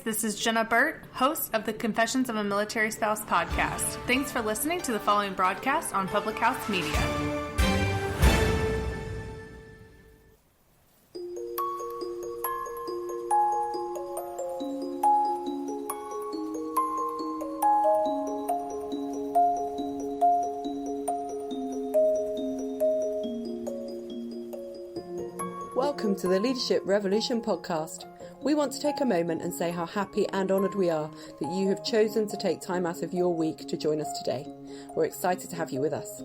this is Jenna Burt, host of the Confessions of a Military Spouse podcast. Thanks for listening to the following broadcast on Public House Media. Welcome to the Leadership Revolution podcast. We want to take a moment and say how happy and honoured we are that you have chosen to take time out of your week to join us today. We're excited to have you with us.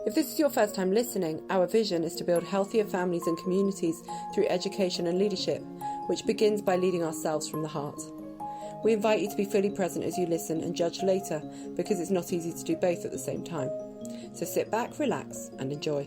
If this is your first time listening, our vision is to build healthier families and communities through education and leadership, which begins by leading ourselves from the heart. We invite you to be fully present as you listen and judge later, because it's not easy to do both at the same time. So sit back, relax, and enjoy.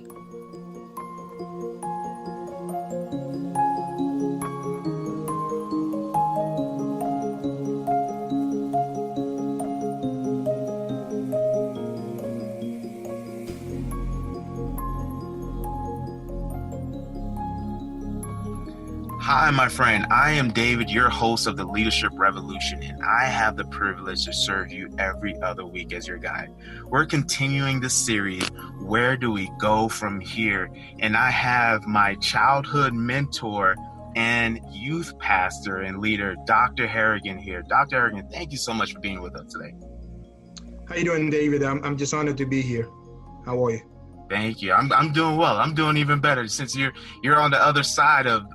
Hi, my friend. I am David, your host of the Leadership Revolution, and I have the privilege to serve you every other week as your guide. We're continuing the series, Where Do We Go From Here? And I have my childhood mentor and youth pastor and leader, Dr. Harrigan here. Dr. Harrigan, thank you so much for being with us today. How you doing, David? I'm just honored to be here. How are you? Thank you. I'm doing well. I'm doing even better since you're on the other side of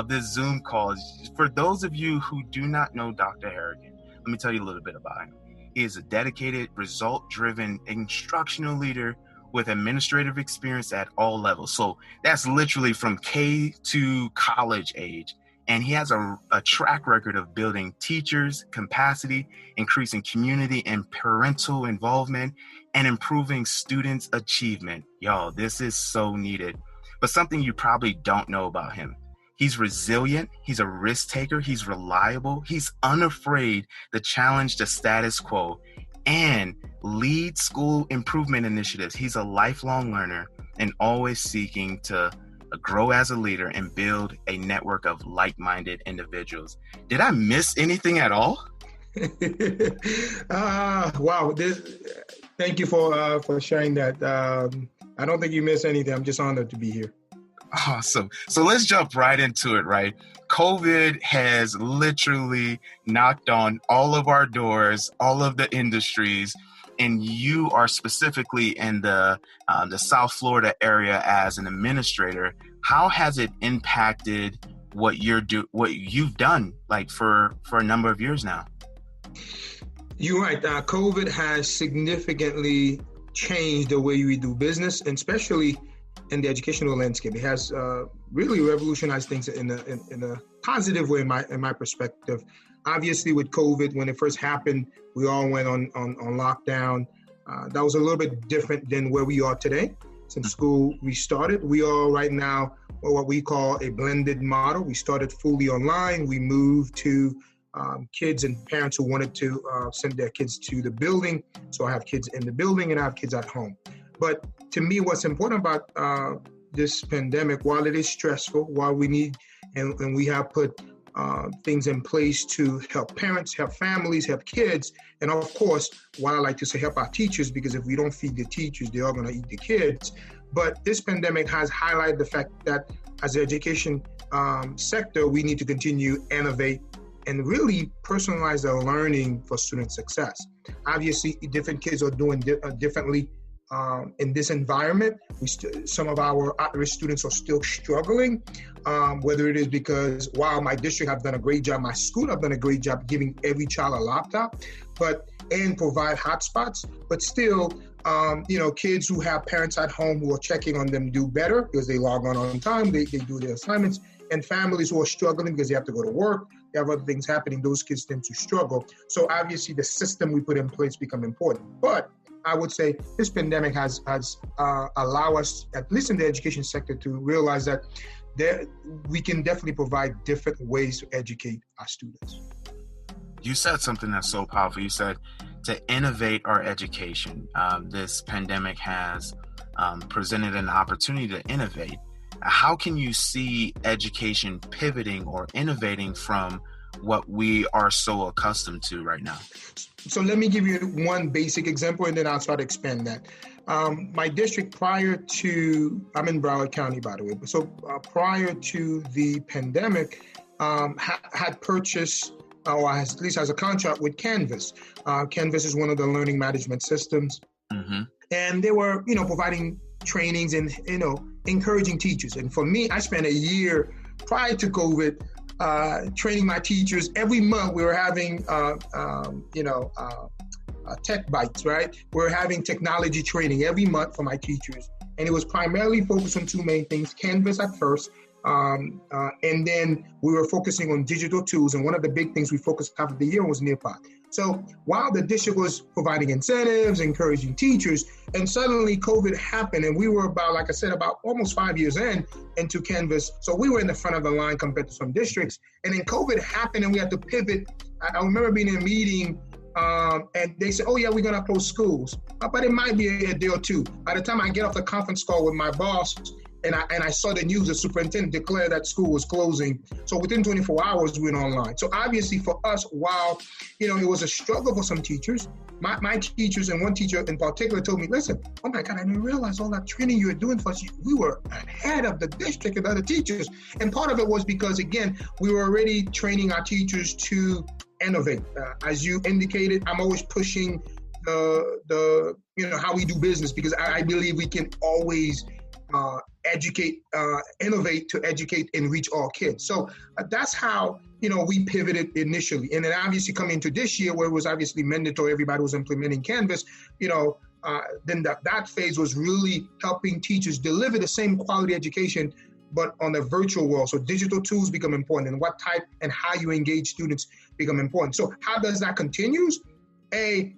this Zoom call. For those of you who do not know Dr. Harrigan, let me tell you a little bit about him. He is a dedicated, result-driven instructional leader with administrative experience at all levels. So that's literally from K to college age. And he has a track record of building teachers' capacity, increasing community and parental involvement, and improving students' achievement. Y'all, this is so needed. But something you probably don't know about him. He's resilient, he's a risk taker, he's reliable, he's unafraid to challenge the status quo and lead school improvement initiatives. He's a lifelong learner and always seeking to grow as a leader and build a network of like-minded individuals. Did I miss anything at all? Wow. Thank you for sharing that. I don't think you missed anything. I'm just honored to be here. Awesome. So let's jump right into it, right? COVID has literally knocked on all of our doors, all of the industries, and you are specifically in the South Florida area as an administrator. How has it impacted what you've done like for a number of years now? You're right. COVID has significantly changed the way we do business, and especially in the educational landscape. It has really revolutionized things in a positive way, in my perspective. Obviously, with COVID, when it first happened, we all went on lockdown. That was a little bit different than where we are today. Since school restarted, we are right now what we call a blended model. We started fully online. We moved to kids and parents who wanted to send their kids to the building. So I have kids in the building and I have kids at home. But to me, what's important about this pandemic, while it is stressful, while we need and we have put things in place to help parents, help families, help kids, and of course, while I like to say help our teachers, because if we don't feed the teachers, they are going to eat the kids. But this pandemic has highlighted the fact that as an education sector, we need to continue innovate and really personalize our learning for student success. Obviously, different kids are doing differently in this environment. Some of our at-risk students are still struggling, whether it is because, wow, my district have done a great job, my school have done a great job giving every child a laptop, and provide hotspots, but still, kids who have parents at home who are checking on them do better because they log on time, they do their assignments, and families who are struggling because they have to go to work, they have other things happening, those kids tend to struggle. So obviously the system we put in place become important. But I would say this pandemic has allowed us, at least in the education sector, to realize that we can definitely provide different ways to educate our students. You said something that's so powerful. You said to innovate our education. This pandemic has presented an opportunity to innovate. How can you see education pivoting or innovating from what we are so accustomed to right now? So let me give you one basic example, and then I'll try to expand that. My district I'm in Broward County, by the way. So prior to the pandemic, had purchased, or at least has a contract with Canvas. Canvas is one of the learning management systems. Mm-hmm. And they were, providing trainings and, encouraging teachers. And for me, I spent a year prior to COVID training my teachers. Every month we were having, tech bites, right? We're having technology training every month for my teachers. And it was primarily focused on two main things, Canvas at first, and then we were focusing on digital tools. And one of the big things we focused half of the year was Nearpod. So while the district was providing incentives, encouraging teachers, and suddenly COVID happened, and we were about almost 5 years into Canvas. So we were in the front of the line compared to some districts. And then COVID happened, and we had to pivot. I remember being in a meeting, and they said, "Oh yeah, we're gonna close schools," but it might be a day or two. By the time I get off the conference call with my boss, and I saw the news, the superintendent declared that school was closing. So within 24 hours, we went online. So obviously for us, while, it was a struggle for some teachers, my teachers, and one teacher in particular told me, "Listen, oh my God, I didn't realize all that training you were doing for us. We were ahead of the district and other teachers." And part of it was because, again, we were already training our teachers to innovate. As you indicated, I'm always pushing the how we do business, because I believe we can always innovate to educate and reach all kids. So that's how, we pivoted initially. And then obviously coming into this year, where it was obviously mandatory, everybody was implementing Canvas, then that phase was really helping teachers deliver the same quality education, but on the virtual world. So digital tools become important, and what type and how you engage students become important. So how does that continue?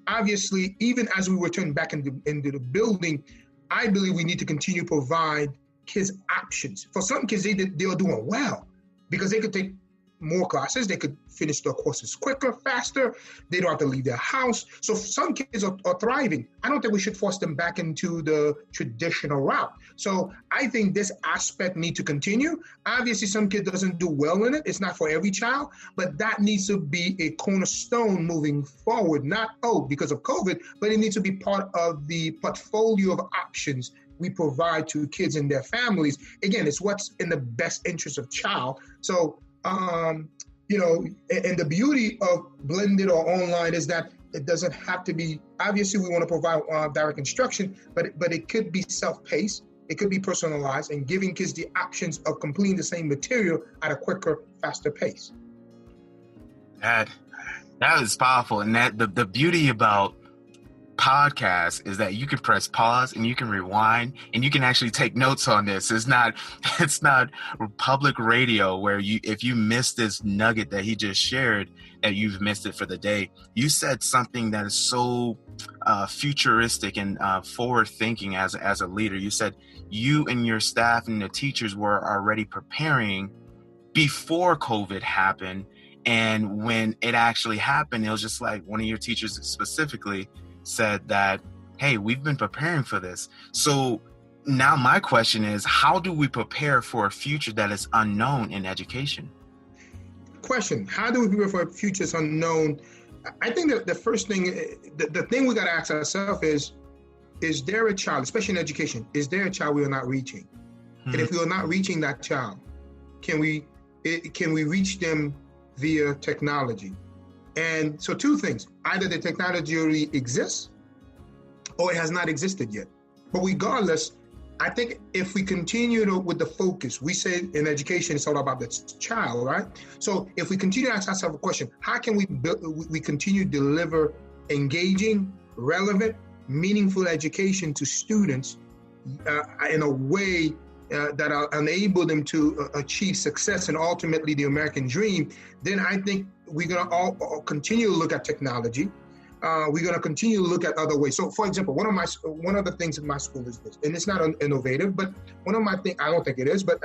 Obviously, even as we return back into the building, I believe we need to continue to provide kids options. For some kids, they are doing well because they could take more classes. They could finish their courses quicker, faster. They don't have to leave their house. So some kids are thriving. I don't think we should force them back into the traditional route. So I think this aspect needs to continue. Obviously, some kid doesn't do well in it. It's not for every child, but that needs to be a cornerstone moving forward. Not, because of COVID, but it needs to be part of the portfolio of options we provide to kids and their families. Again, it's what's in the best interest of child. So, and the beauty of blended or online is that it doesn't have to be, obviously we want to provide direct instruction, but it could be self-paced, it could be personalized, and giving kids the options of completing the same material at a quicker, faster pace. That is powerful. And that the beauty about podcast is that you can press pause and you can rewind and you can actually take notes on this. It's not public radio where if you miss this nugget that he just shared, that you've missed it for the day. You said something that is so futuristic and forward thinking as a leader. You said you and your staff and the teachers were already preparing before COVID happened, and when it actually happened, it was just like one of your teachers specifically said that, hey, we've been preparing for this. So now my question is, how do we prepare for a future that is unknown in education? Question, how do we prepare for a future that's unknown? I think that the first thing, the thing we got to ask ourselves is there a child, especially in education, is there a child we are not reaching? Mm-hmm. And if we are not reaching that child, can we reach them via technology? And so two things, either the technology already exists or it has not existed yet. But regardless, I think if we continue with the focus, we say in education, it's all about the child, right? So if we continue to ask ourselves a question, how can we continue to deliver engaging, relevant, meaningful education to students in a way that enable them to achieve success and ultimately the American dream, then I think we're going to all continue to look at technology. We're going to continue to look at other ways. So, for example, one of the things in my school is this, and it's not innovative, but one of my things, I don't think it is, but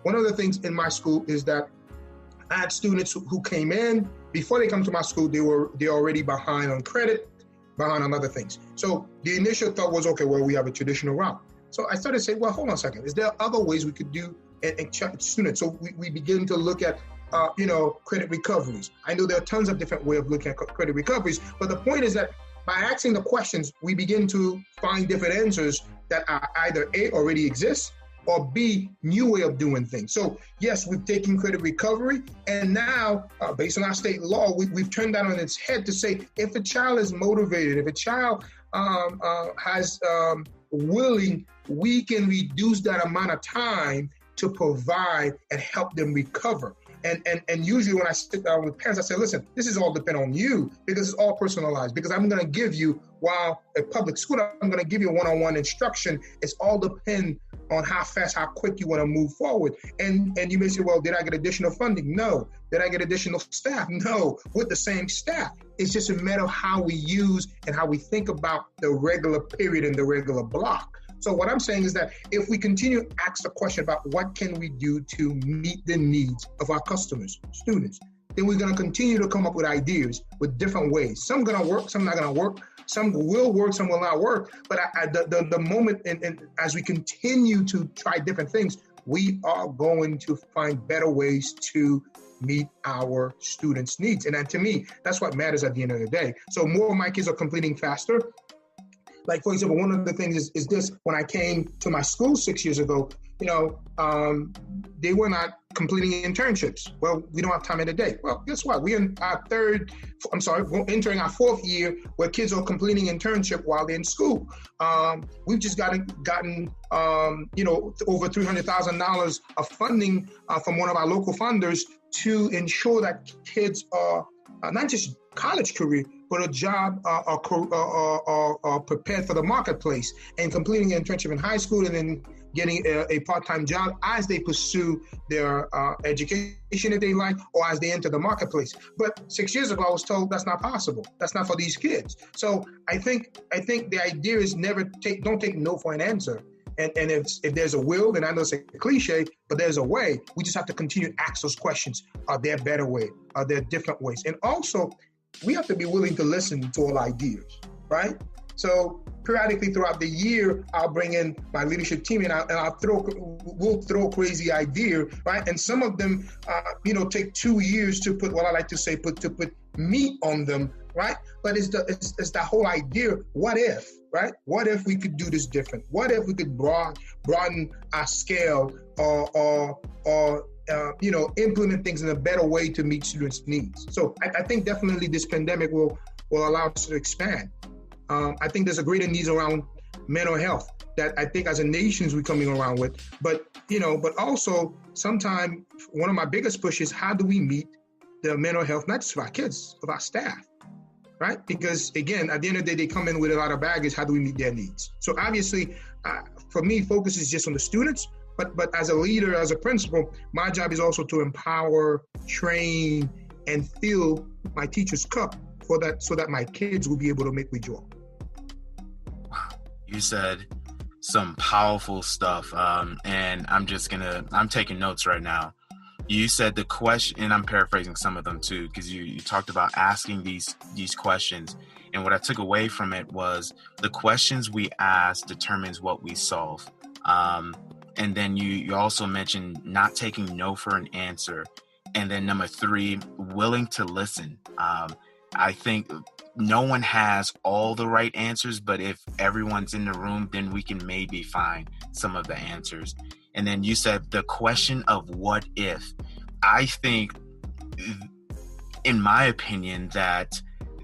one of the things in my school is that I had students who came in, before they come to my school, they're already behind on credit, behind on other things. So the initial thought was, okay, well, we have a traditional route. So I started saying, well, hold on a second. Is there other ways we could do and students? So we begin to look at credit recoveries. I know there are tons of different ways of looking at credit recoveries, but the point is that by asking the questions, we begin to find different answers that are either A, already exist, or B, new way of doing things. So yes, we've taken credit recovery, and now, based on our state law, we've turned that on its head to say, if a child is motivated, if a child has willing, we can reduce that amount of time to provide and help them recover. And usually when I sit down with parents, I say, listen, this is all depend on you, because it's all personalized, because I'm going to give you, while at public school, I'm going to give you a one-on-one instruction. It's all depend on how fast, how quick you want to move forward. And you may say, well, did I get additional funding? No. Did I get additional staff? No. With the same staff. It's just a matter of how we use and how we think about the regular period and the regular block. So what I'm saying is that if we continue to ask the question about what can we do to meet the needs of our customers, students, then we're going to continue to come up with ideas with different ways. Some are going to work, some not going to work. Some will work, some will not work. But the moment, and as we continue to try different things, we are going to find better ways to meet our students' needs. And to me, that's what matters at the end of the day. So more of my kids are completing faster. Like, for example, one of the things is this: when I came to my school 6 years ago, they were not completing internships. Well, we don't have time in the day. Well, guess what? We're in our entering our fourth year where kids are completing internship while they're in school. We've just gotten over $300,000 of funding from one of our local funders to ensure that kids are not just college career, but a job are prepared for the marketplace and completing an internship in high school and then getting a part-time job as they pursue their education that they like or as they enter the marketplace. But 6 years ago, I was told that's not possible. That's not for these kids. So I think the idea is don't take no for an answer. And if there's a will, then I know it's a cliche, but there's a way. We just have to continue to ask those questions. Are there better ways? Are there different ways? And also, we have to be willing to listen to all ideas, right? So periodically throughout the year, I'll bring in my leadership team and we'll throw a crazy idea, right? And some of them, take 2 years to put what I like to say, to put meat on them, right? But it's the whole idea. What if, right? What if we could do this different? What if we could broaden our scale or implement things in a better way to meet students' needs? So I think definitely this pandemic will allow us to expand. I think there's a greater needs around mental health that I think as a nation we're coming around with. But also sometimes one of my biggest pushes, how do we meet the mental health, not just of our kids, of our staff, right? Because again, at the end of the day, they come in with a lot of baggage. How do we meet their needs? So obviously, for me, focus is just on the students. But as a leader, as a principal, my job is also to empower, train, and fill my teacher's cup so that my kids will be able to make withdraw. You said some powerful stuff, and I'm taking notes right now. You said the question, and I'm paraphrasing some of them too, because you talked about asking these questions. And what I took away from it was the questions we ask determines what we solve. And then you also mentioned not taking no for an answer. And then number 3, willing to listen. I think no one has all the right answers, but if everyone's in the room, then we can maybe find some of the answers. And then you said the question of what if. I think, in my opinion, that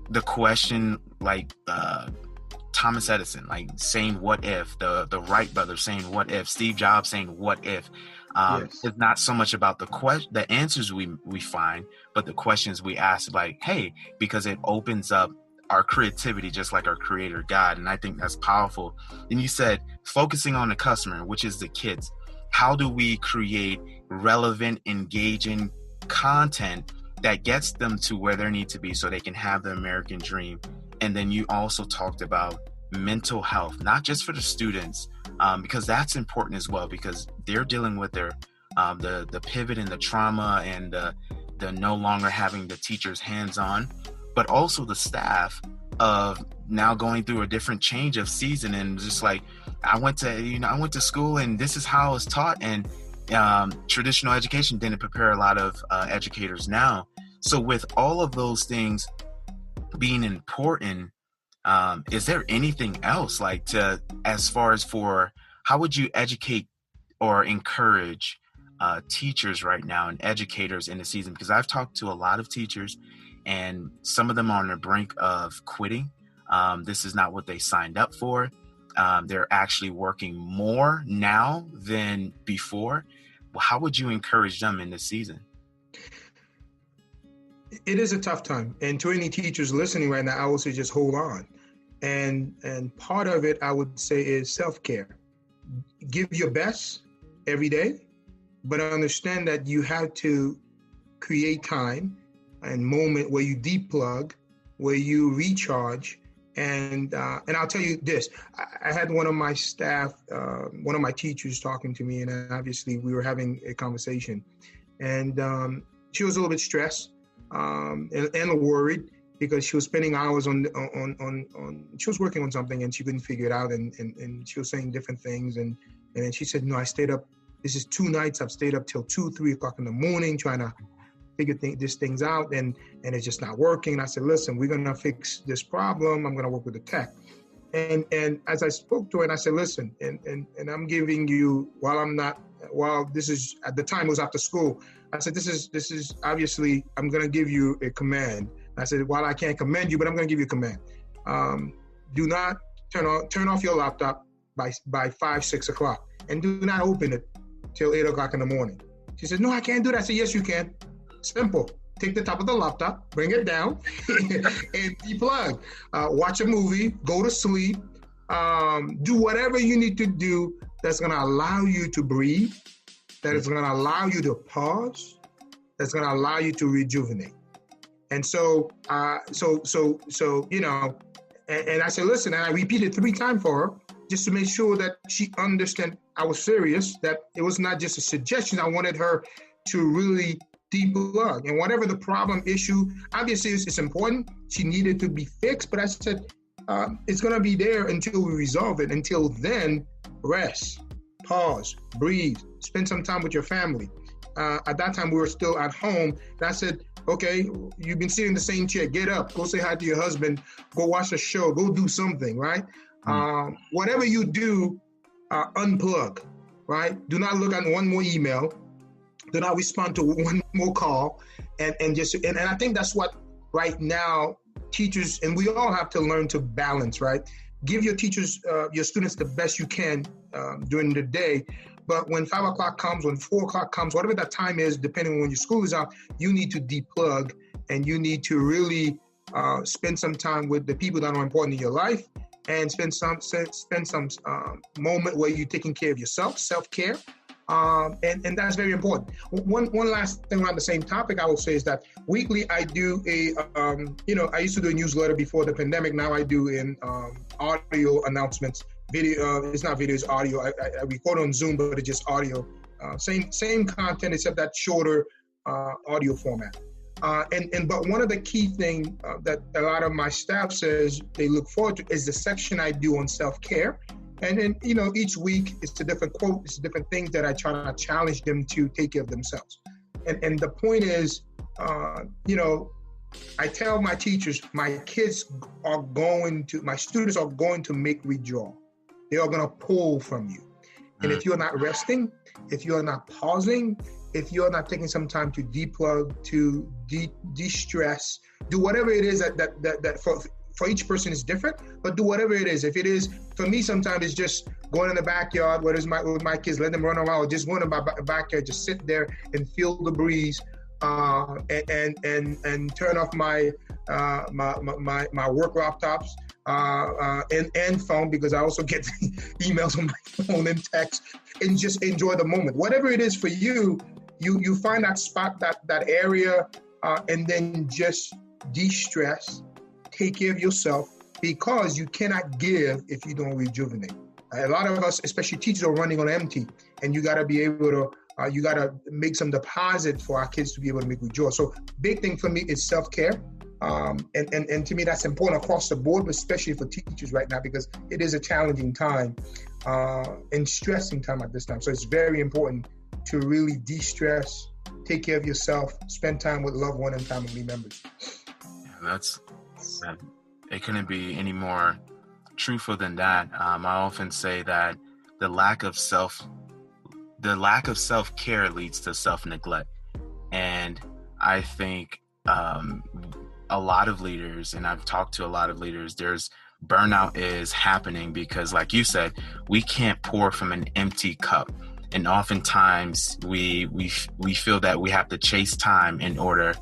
the question like Thomas Edison, like saying what if, the Wright brothers saying what if, Steve Jobs saying what if, yes. It's not so much about the answers we find, but the questions we ask, like, hey, because it opens up our creativity just like our creator God. And I think that's powerful. Then you said focusing on the customer, which is the kids. How do we create relevant, engaging content that gets them to where they need to be so they can have the American dream? And then you also talked about mental health, not just for the students, because that's important as well, because they're dealing with their the pivot and the trauma and the no longer having the teachers hands-on, but also the staff of now going through a different change of season. And just like, I went to school and this is how I was taught, and traditional education didn't prepare a lot of educators now. So with all of those things being important, is there anything else as far as for how would you educate or encourage teachers right now and educators in the season? Because I've talked to a lot of teachers and some of them are on the brink of quitting. This is not what they signed up for. They're actually working more now than before. How would you encourage them in this season? It is a tough time. And to any teachers listening right now, I would say just hold on. And part of it, I would say, is self-care. Give your best every day, but understand that you have to create time and moment where you deplug, where you recharge. And I'll tell you this, I had one of my staff, one of my teachers talking to me, and obviously we were having a conversation. And she was a little bit stressed and worried because she was spending hours she was working on something and she couldn't figure it out. And she was saying different things. And then she said, no, I stayed up, this is 2 nights, I've stayed up till 2, 3 o'clock in the morning trying to figure these things out, and it's just not working. And I said, listen, we're going to fix this problem. I'm going to work with the tech. And as I spoke to her, and I said, listen, and I'm giving you, while this is, at the time it was after school, I said, this is obviously, I'm going to give you a command. I said, while I can't commend you, but I'm going to give you a command. Do not turn off your laptop by 5, 6 o'clock, and do not open it till 8 o'clock in the morning. She said, no, I can't do that. I said, yes, you can. Simple. Take the top of the laptop, bring it down, and deplug. Watch a movie, go to sleep, do whatever you need to do that's going to allow you to breathe, that is going to allow you to pause, that's going to allow you to rejuvenate. And so you know, and I said, listen, and I repeated 3 times for her just to make sure that she understood I was serious, that it was not just a suggestion. I wanted her to really deplug, and whatever the problem issue, obviously it's important. She needed to be fixed, but I said it's going to be there until we resolve it. Until then, rest, pause, breathe, spend some time with your family. At that time, we were still at home, and I said, okay, you've been sitting in the same chair. Get up, go say hi to your husband, go watch a show, go do something, right? Whatever you do, unplug, right? Do not look at one more email. Do not respond to one more call, and I think that's what right now teachers, and we all have to learn to balance, right? Give your teachers, your students the best you can during the day, but when 5 o'clock comes, when 4 o'clock comes, whatever that time is, depending on when your school is out, you need to deplug, and you need to really spend some time with the people that are important in your life, and spend some moment where you're taking care of yourself, self-care. And that's very important. One last thing on the same topic I will say is that weekly I do I used to do a newsletter before the pandemic. Now I do in audio announcements, video. It's not video, it's audio. I record on Zoom, but it's just audio. Same content except that shorter audio format. But one of the key things that a lot of my staff says they look forward to is the section I do on self-care. And then, each week it's a different quote, it's different things that I try to challenge them to take care of themselves. And the point is, I tell my teachers, my students are going to make withdrawal. They are going to pull from you. And if you're not resting, if you're not pausing, if you're not taking some time to deplug, to de-stress, do whatever it is that for each person is different, but do whatever it is. If it is, for me, sometimes it's just going in the backyard, with my kids, let them run around, or just going in my backyard, just sit there and feel the breeze, and turn off my work laptops, and phone, because I also get emails on my phone and text, and just enjoy the moment. Whatever it is for you, you find that spot, that area, and then just de-stress. Take care of yourself, because you cannot give if you don't rejuvenate. A lot of us, especially teachers, are running on empty, and you got to be able to, you got to make some deposit for our kids to be able to make withdrawal. So big thing for me is self-care. And to me, that's important across the board, but especially for teachers right now, because it is a challenging time and stressing time at this time. So it's very important to really de-stress, take care of yourself, spend time with loved one and family members. It couldn't be any more truthful than that. I often say that the lack of self-care leads to self-neglect. And I think a lot of leaders, and I've talked to a lot of leaders, there's burnout is happening because, like you said, we can't pour from an empty cup. And oftentimes we feel that we have to chase time in order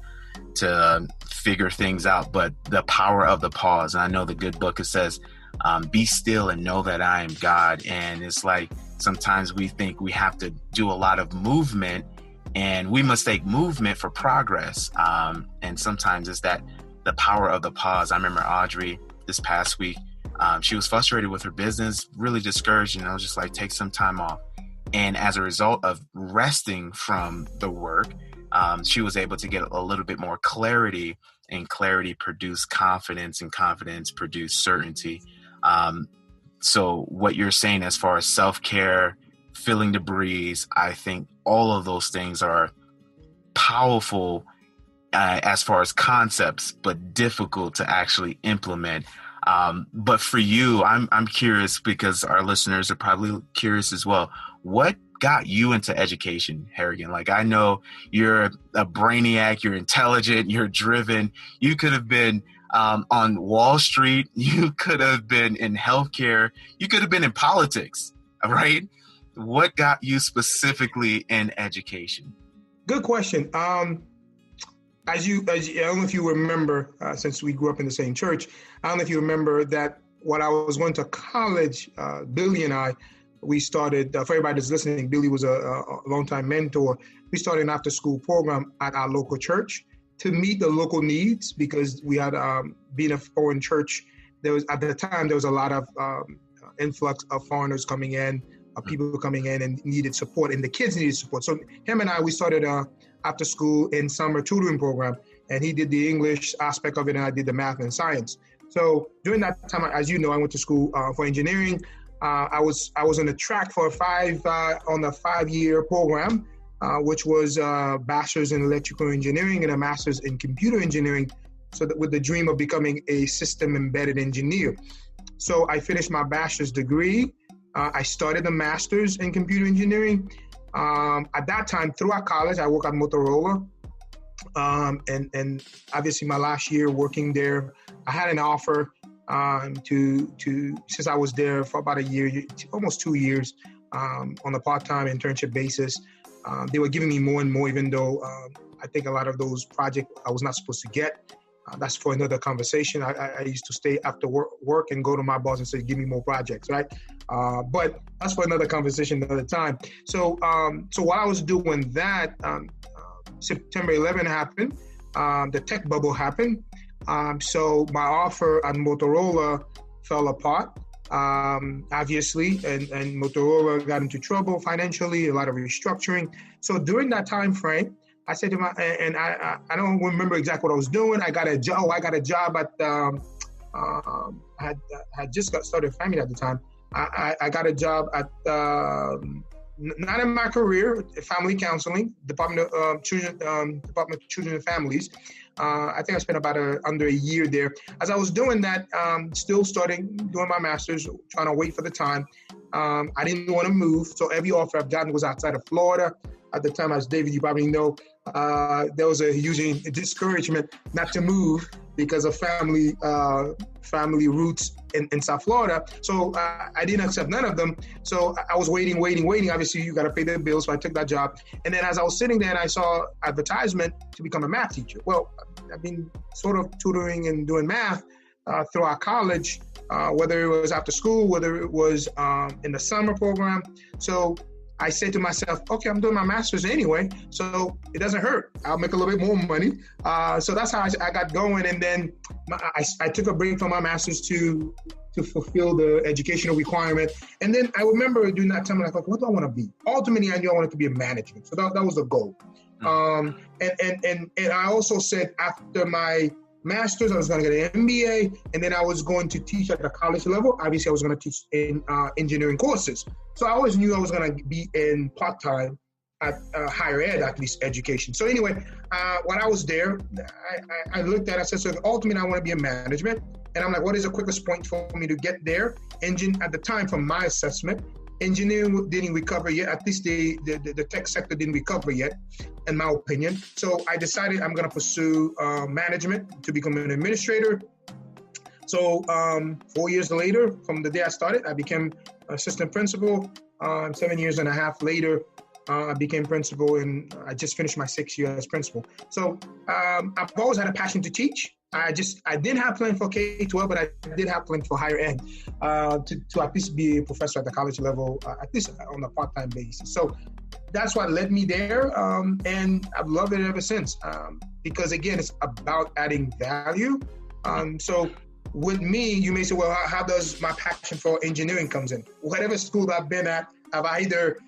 to figure things out. But the power of the pause, and I know the good book, it says, be still and know that I am God. And it's like sometimes we think we have to do a lot of movement, and we mistake movement for progress. And sometimes it's that the power of the pause. I remember Audrey this past week, she was frustrated with her business, really discouraged, and I was just like, take some time off. And as a result of resting from the work, she was able to get a little bit more clarity, and clarity produced confidence, and confidence produced certainty. So what you're saying as far as self-care, feeling the breeze, I think all of those things are powerful as far as concepts, but difficult to actually implement. But for you, I'm curious, because our listeners are probably curious as well. What got you into education, Harrigan? Like, I know you're a brainiac, you're intelligent, you're driven. You could have been on Wall Street. You could have been in healthcare. You could have been in politics, right? What got you specifically in education? Good question. As I don't know if you remember, since we grew up in the same church, I don't know if you remember that when I was going to college, Billy and I, we started, for everybody that's listening, Billy was a longtime mentor. We started an after-school program at our local church to meet the local needs, because we had, being a foreign church, at the time, there was a lot of influx of foreigners coming in, people coming in and needed support, and the kids needed support. So him and I, we started after school and summer tutoring program, and he did the English aspect of it, and I did the math and science. So during that time, as you know, I went to school for engineering. I was on the track for a 5-year program, which was a bachelor's in electrical engineering and a master's in computer engineering, so that with the dream of becoming a system embedded engineer. So I finished my bachelor's degree. I started the master's in computer engineering. At that time, throughout college, I worked at Motorola. And obviously my last year working there, I had an offer since I was there for about a year, almost 2 years, on a part-time internship basis. They were giving me more and more, even though I think a lot of those projects I was not supposed to get. That's for another conversation. I used to stay after work and go to my boss and say, give me more projects, right? But that's for another conversation another time. So while I was doing that, September 11 happened. The tech bubble happened. So my offer at Motorola fell apart, obviously, and Motorola got into trouble financially, a lot of restructuring. So during that time frame, I said to I don't remember exactly what I was doing. I got a job at, had just got started family at the time. I got a job at, not in my career, family counseling, Department of Children and Families. I think I spent about under a year there. As I was doing that, still doing my master's, trying to wait for the time. I didn't want to move, so every offer I've gotten was outside of Florida. At the time, as David, you probably know, there was a huge discouragement not to move because of family roots in South Florida. So I didn't accept none of them. So I was waiting. Obviously, you got to pay the bills. So I took that job. And then as I was sitting there and I saw advertisement to become a math teacher. Well, I've been sort of tutoring and doing math throughout college, whether it was after school, whether it was in the summer program. So I said to myself, okay, I'm doing my master's anyway, so it doesn't hurt. I'll make a little bit more money. So that's how I got going. And then I took a break from my master's to fulfill the educational requirement. And then I remember during that time, I thought, what do I want to be? Ultimately, I knew I wanted to be a manager. So that was the goal. And I also said after my master's, I was going to get an MBA, and then I was going to teach at the college level. Obviously, I was going to teach in engineering courses. So I always knew I was going to be in part-time at higher ed, at least education. So anyway, when I was there, I looked at it, I said, so ultimately I want to be in management. And I'm like, what is the quickest point for me to get there? At the time, from my assessment, engineering didn't recover yet. At least the tech sector didn't recover yet, in my opinion. So I decided I'm going to pursue management to become an administrator. So 4 years later, from the day I started, I became assistant principal. 7.5 years later, I became principal, and I just finished my 6th year as principal. So I've always had a passion to teach. I didn't have plan for K-12, but I did have plan for higher ed to at least be a professor at the college level, at least on a part-time basis. So that's what led me there, and I've loved it ever since. Because again, it's about adding value. So with me, you may say, well, how does my passion for engineering comes in? Whatever school I've been at, I've either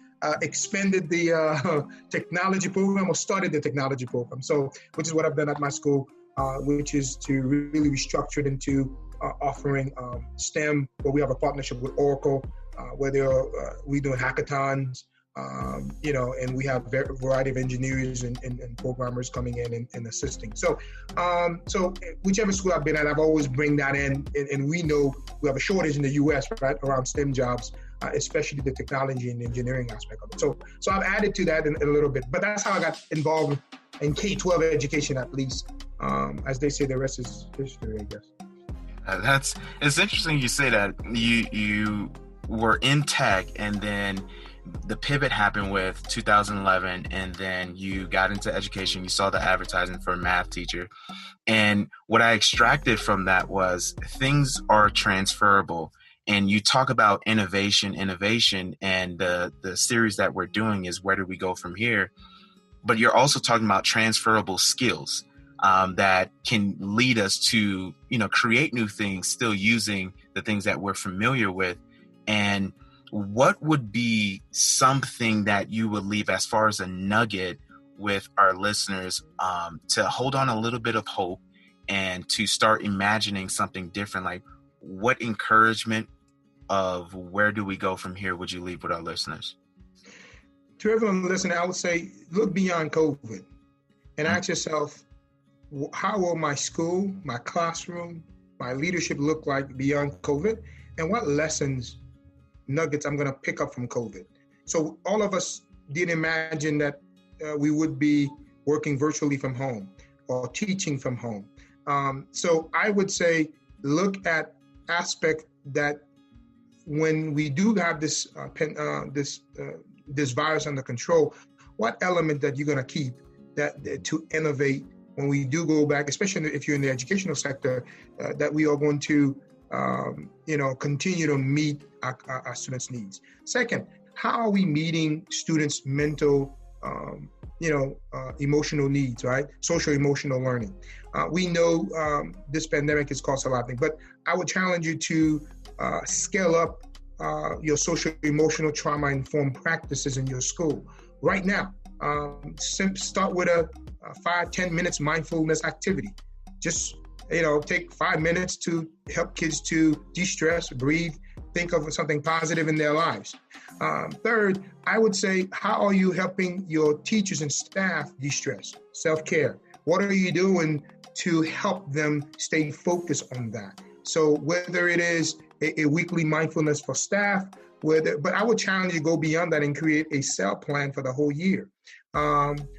expanded the technology program or started the technology program. So, which is what I've done at my school, which is to really restructure it into offering STEM, where we have a partnership with Oracle, where we're doing hackathons, and we have a variety of engineers and programmers coming in and assisting. So whichever school I've been at, I've always bring that in, and we know we have a shortage in the U.S. right around STEM jobs, especially the technology and engineering aspect of it. So I've added to that in a little bit, but that's how I got involved in K-12 education, at least. As they say, the rest is history, I guess. It's interesting you say that. You were in tech, and then the pivot happened with 2011, and then you got into education. You saw the advertising for a math teacher, and what I extracted from that was things are transferable. And you talk about innovation, and the series that we're doing is Where Do We Go From Here? But you're also talking about transferable skills that can lead us to, create new things, still using the things that we're familiar with. And what would be something that you would leave as far as a nugget with our listeners to hold on a little bit of hope and to start imagining something different? Like, what encouragement of where do we go from here would you leave with our listeners? To everyone listening, I would say, look beyond COVID and ask yourself, how will my school, my classroom, my leadership look like beyond COVID? And what nuggets I'm going to pick up from COVID? So all of us didn't imagine that we would be working virtually from home or teaching from home. So I would say, look at aspect that when we do have this virus under control, what element that you're going to keep that to innovate when we do go back, especially if you're in the educational sector, that we are going to continue to meet our students' needs. Second, how are we meeting students' mental, emotional needs, right? Social emotional learning. We know this pandemic has caused a lot of things, but I would challenge you to scale up your social emotional trauma-informed practices in your school right now. Start with a 5-10 minutes mindfulness activity. Just take 5 minutes to help kids to de-stress, breathe, think of something positive in their lives. Third, I would say, how are you helping your teachers and staff de-stress? Self-care. What are you doing to help them stay focused on that? So whether it is a weekly mindfulness for staff, but I would challenge you to go beyond that and create a sale plan for the whole year.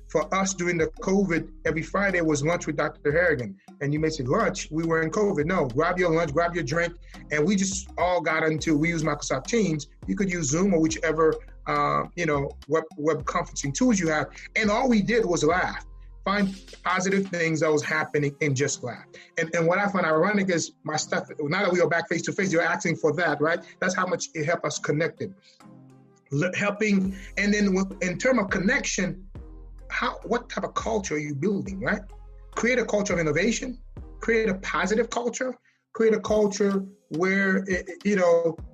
For us during the COVID, every Friday was lunch with Dr. Harrigan. And you may say, lunch? We were in COVID. No, grab your lunch, grab your drink. And we just all got we use Microsoft Teams. You could use Zoom or whichever, web conferencing tools you have. And all we did was laugh. Find positive things that was happening and just laugh. And what I find ironic is my stuff, now that we are back face to face, you're asking for that, right? That's how much it helped us connected. Helping, and then in terms of connection, what type of culture are you building, right? Create a culture of innovation, create a positive culture, create a culture where,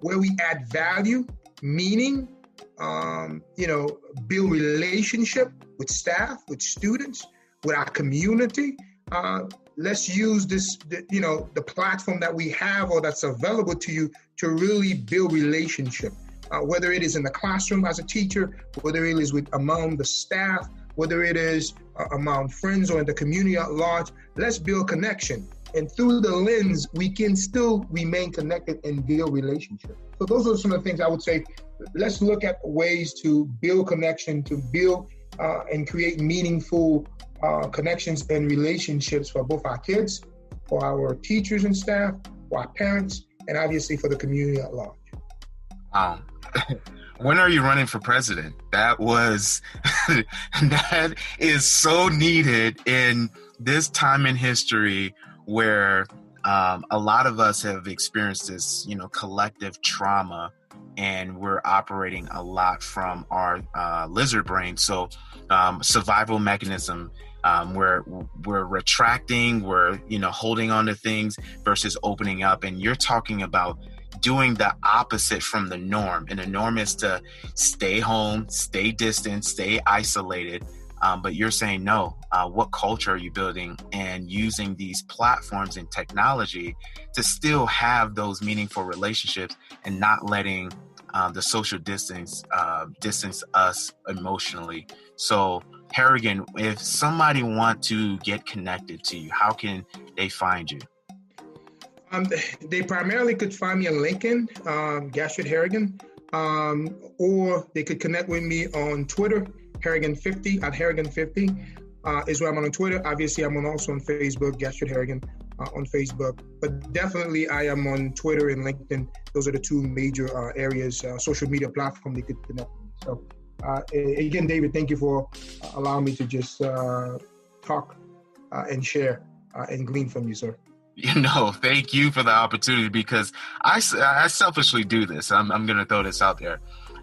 where we add value, meaning, build relationship with staff, with students, with our community. Let's use the platform that we have or that's available to you to really build relationship. whether it is in the classroom as a teacher, whether it is among the staff, whether it is among friends or in the community at large. Let's build connection. And through the lens, we can still remain connected and build relationships. So those are some of the things I would say. Let's look at ways to build connection, to build and create meaningful connections and relationships for both our kids, for our teachers and staff, for our parents, and obviously for the community at large. Wow. When are you running for president? That is so needed in this time in history where a lot of us have experienced this, collective trauma, and we're operating a lot from our lizard brain. So survival mechanism, we're retracting, we're, holding on to things versus opening up. And you're talking about doing the opposite from the norm. And the norm is to stay home, stay distant, stay isolated. But you're saying, no, what culture are you building, and using these platforms and technology to still have those meaningful relationships and not letting the social distance us emotionally. So Harrigan, if somebody want to get connected to you, how can they find you? They primarily could find me on LinkedIn, Gastrid Harrigan, or they could connect with me on Twitter, Harrigan50 at Harrigan50 is where I'm on Twitter. Obviously, I'm also on Facebook, Gastrid Harrigan on Facebook. But definitely, I am on Twitter and LinkedIn. Those are the two major areas, social media platform they could connect with me. So again, David, thank you for allowing me to just talk and share and glean from you, sir. Thank you for the opportunity, because I selfishly do this. I'm going to throw this out there.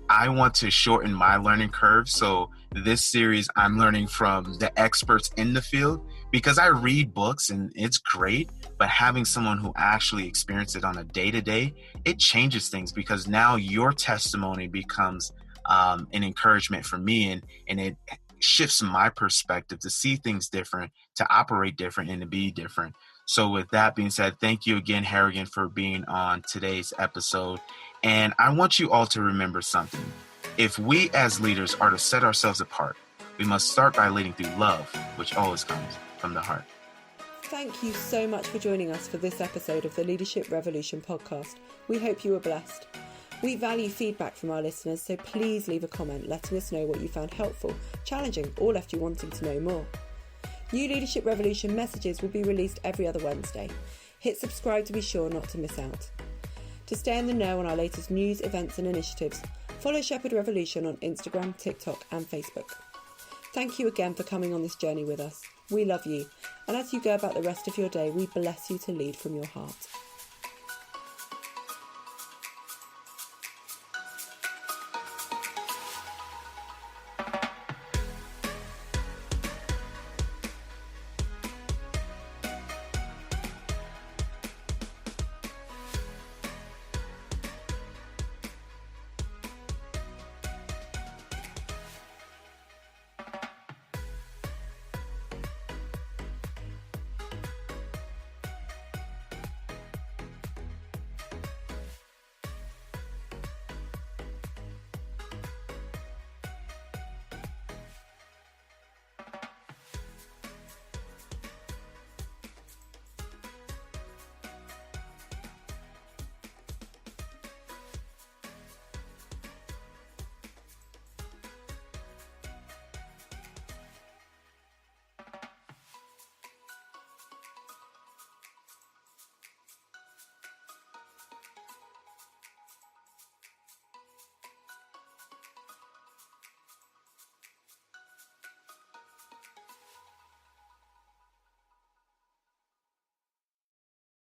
I want to shorten my learning curve. So this series, I'm learning from the experts in the field, because I read books and it's great, but having someone who actually experienced it on a day-to-day, it changes things, because now your testimony becomes an encouragement for me, and it shifts my perspective to see things different, to operate different, and to be different. So with that being said, thank you again, Harrigan, for being on today's episode. And I want you all to remember something. If we as leaders are to set ourselves apart, we must start by leading through love, which always comes from the heart. Thank you so much for joining us for this episode of the Leadership Revolution podcast. We hope you were blessed. We value feedback from our listeners, so please leave a comment letting us know what you found helpful, challenging, or left you wanting to know more. New Leadership Revolution messages will be released every other Wednesday. Hit subscribe to be sure not to miss out. To stay in the know on our latest news, events and initiatives, follow Shepherd Revolution on Instagram, TikTok and Facebook. Thank you again for coming on this journey with us. We love you, and as you go about the rest of your day, we bless you to lead from your heart.